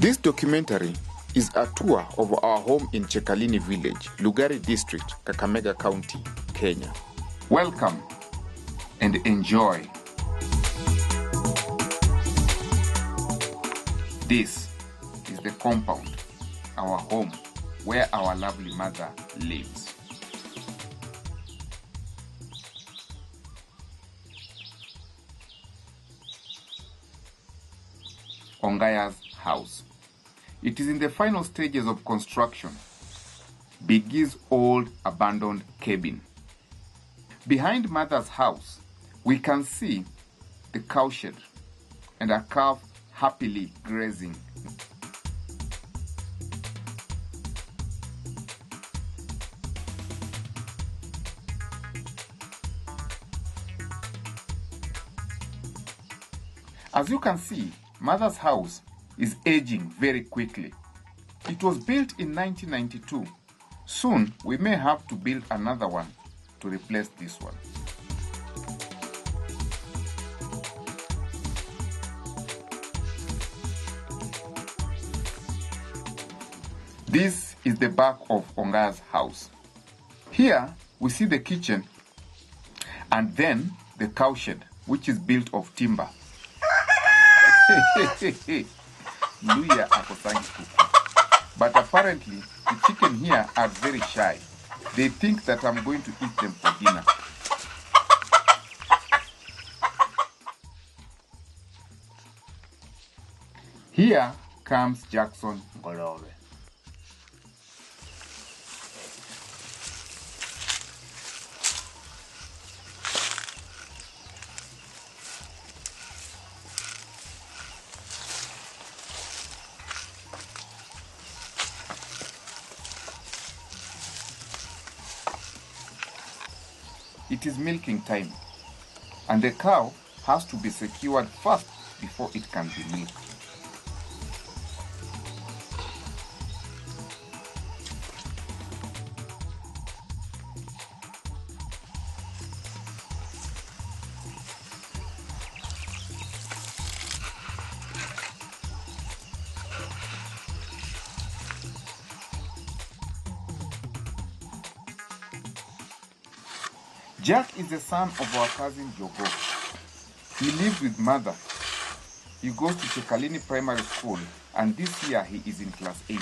This documentary is a tour of our home in Chekalini village, Lugari district, Kakamega County, Kenya. Welcome and enjoy. This is the compound, our home, where our lovely mother lives. Ongaya's house. It is in the final stages of construction. Bigi's old abandoned cabin. Behind mother's house, we can see the cowshed and a calf happily grazing. As you can see, mother's house is aging very quickly. It was built in 1992. Soon, we may have to build another one to replace this one. This is the back of Ongaya's house. Here, we see the kitchen and then the cowshed, which is built of timber. Luya akosangi kuku. But apparently, the chicken here are very shy. They think that I'm going to eat them for dinner. Here comes Jackson Ngolove. It is milking time, and the cow has to be secured first before it can be milked. Jack is the son of our cousin Jogo. He lives with mother. He goes to Chekalini Primary School, and this year he is in class 8.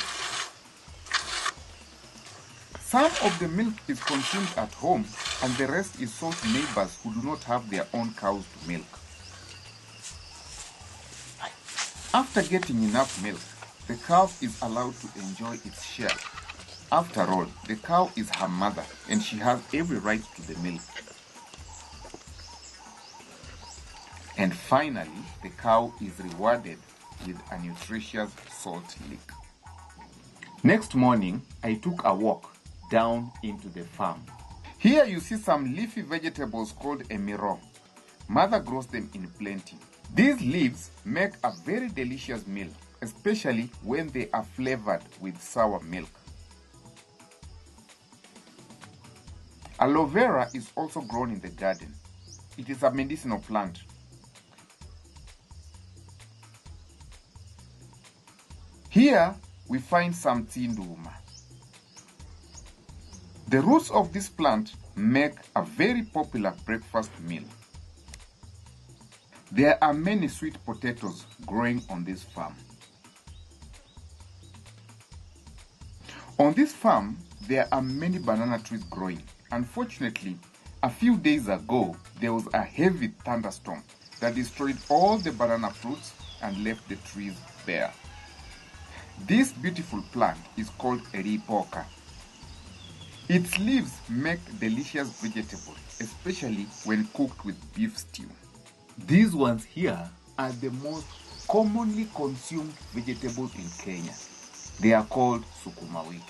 Some of the milk is consumed at home, and the rest is sold to neighbors who do not have their own cows to milk. After getting enough milk, the cow is allowed to enjoy its share. After all, the cow is her mother, and she has every right to the milk. And finally, the cow is rewarded with a nutritious salt lick. Next morning, I took a walk down into the farm. Here you see some leafy vegetables called emiro. Mother grows them in plenty. These leaves make a very delicious meal, especially when they are flavored with sour milk. Aloe vera is also grown in the garden. It is a medicinal plant. Here we find some tsinduma. The roots of this plant make a very popular breakfast meal. There are many sweet potatoes growing on this farm. On this farm, there are many banana trees growing. Unfortunately, a few days ago, there was a heavy thunderstorm that destroyed all the banana fruits and left the trees bare. This beautiful plant is called eripoka. Its leaves make delicious vegetables, especially when cooked with beef stew. These ones here are the most commonly consumed vegetables in Kenya. They are called sukuma wiki.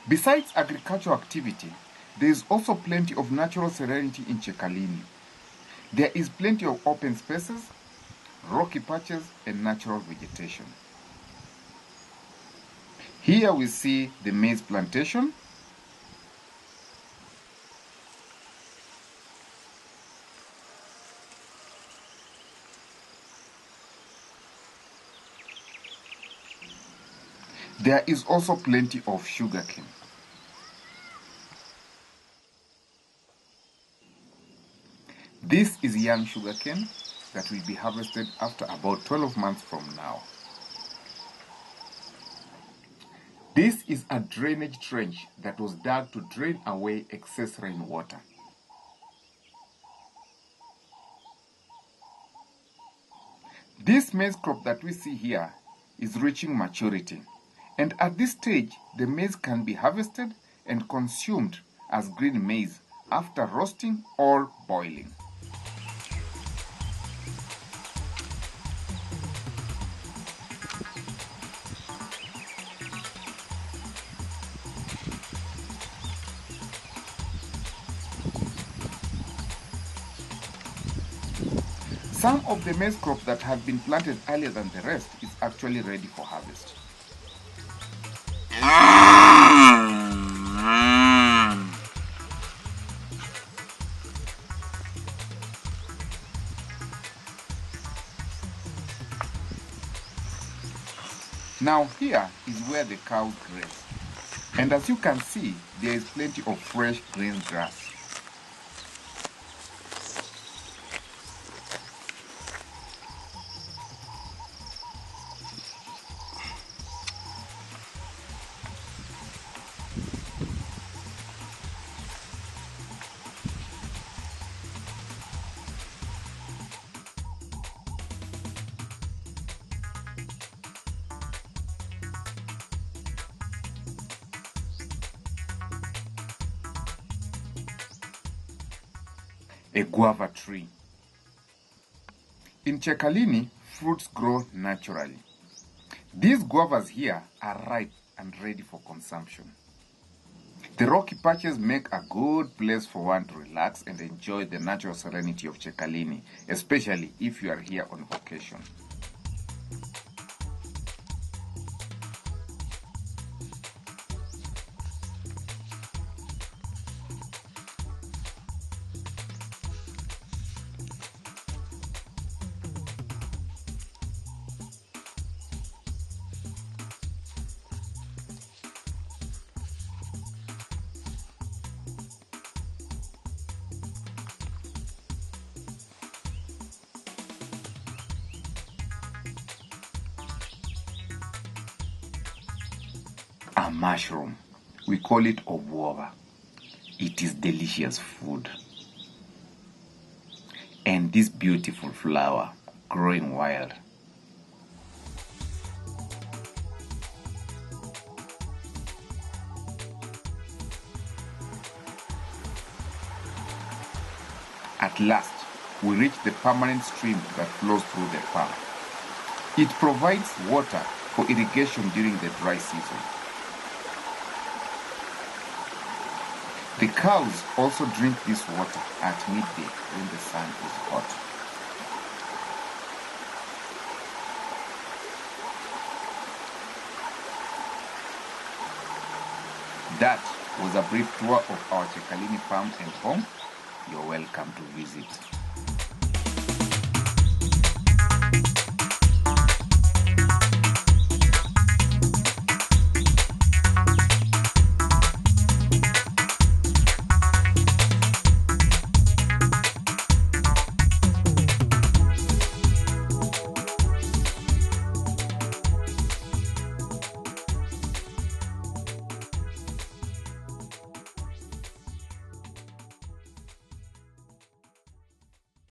Besides agricultural activity, there is also plenty of natural serenity in Chekalini. There is plenty of open spaces, rocky patches, and natural vegetation. Here we see the maize plantation. There is also plenty of sugarcane. This is young sugarcane that will be harvested after about 12 months from now. This is a drainage trench that was dug to drain away excess rainwater. This maize crop that we see here is reaching maturity, and at this stage the maize can be harvested and consumed as green maize after roasting or boiling. Some of the maize crop that have been planted earlier than the rest is actually ready for harvest. Now here is where the cows graze, and as you can see, there is plenty of fresh green grass. A guava tree. In Chekalini, fruits grow naturally. These guavas here are ripe and ready for consumption. The rocky patches make a good place for one to relax and enjoy the natural serenity of Chekalini, especially if you are here on vacation. A mushroom. We call it obuova. It is delicious food. And this beautiful flower growing wild. At last, we reach the permanent stream that flows through the farm. It provides water for irrigation during the dry season. The cows also drink this water at midday when the sun is hot. That was a brief tour of our Chekalini farm and home. You're welcome to visit.